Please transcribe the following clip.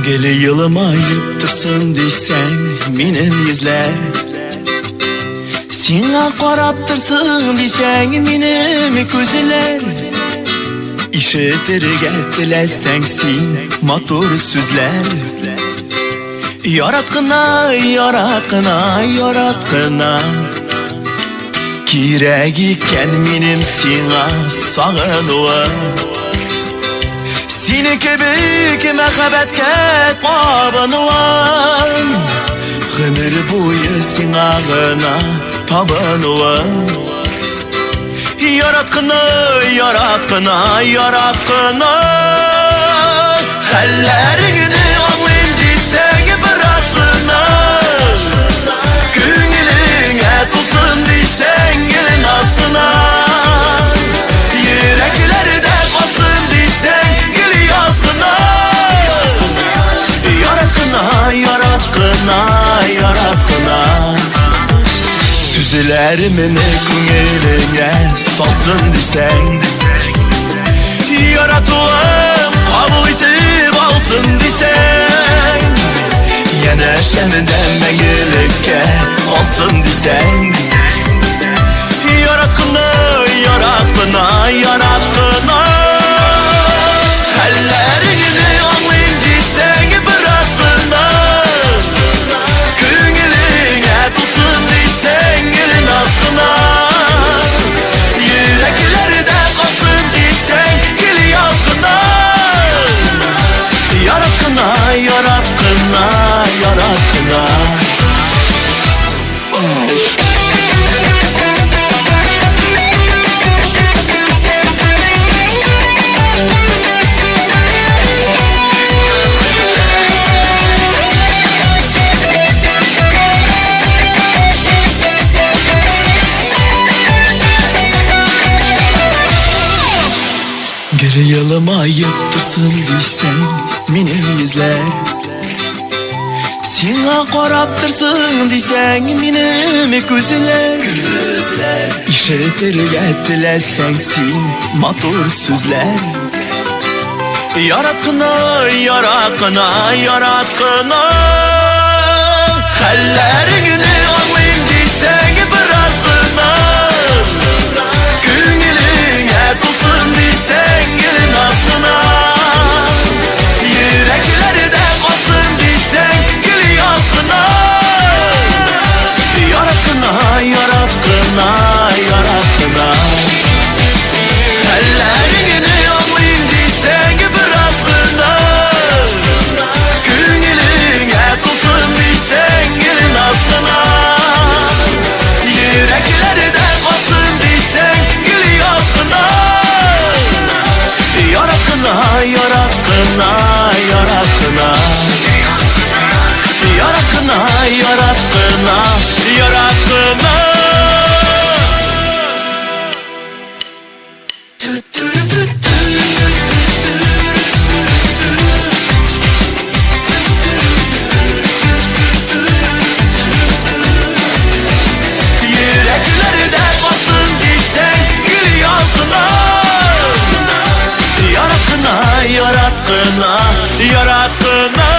Geli yılım ayıptırsın deysen benim yüzler, Sina qaraptırsın deysen benim gözler. İşitirge dilesen sen motor sözler. Yarat kına, yarat kına, yarat kına, Kirek iken benim sina sağınıvam. Seni kebek mehabetke tabanıvam. Ömür boyu sinağına tabanıvam. Yarat kına, yarat kına, yarat kına, hallerini anlayın deysen birazına. Küngeline tutsun deysen gelin aslına. Yürekleri de basın deysen gel yazgına. Yarat kına, yarat kına, yarat kına, Süzülerimi küngeline salsın deysen. Yaratılan kabul etip alsın deysen. Yine şemden mengelikке kalsın deysen. Yarat kına, yarat kına, yarat kına, hallerini anlayın deysen birazına. Küngeline tutsun deysen gelin aslına. Yürekleri de kalsın deysen gel yazgına. Yarat kına, yarat kına, yarat kına. Geri yılıma ayıptırsın deysen benim yüzler, Sina qaraptırsın deysen benim gözler. İşitirge dilesen sen motor sözler. Yarat kına, yarat kına, yarat kına, hallerini anlayın deysen birazına. Küngeline tutsun deysen gelin aslına. Yürekleri de basın deysen gel yazgına. Yarat kına, yarat kına, yarat kına, hallerini anlayın deysen birazına. Küngeline tutsun deysen gelin aslına. Yürekleri de basın deysen gel yazgına. Yarat kına, yarat kına, yarat kına, yarat kına, yarat kına, yarat kına. Yürekleri de basın deysen gel yazgına. Yarat kına, yarat kına, yarat kına.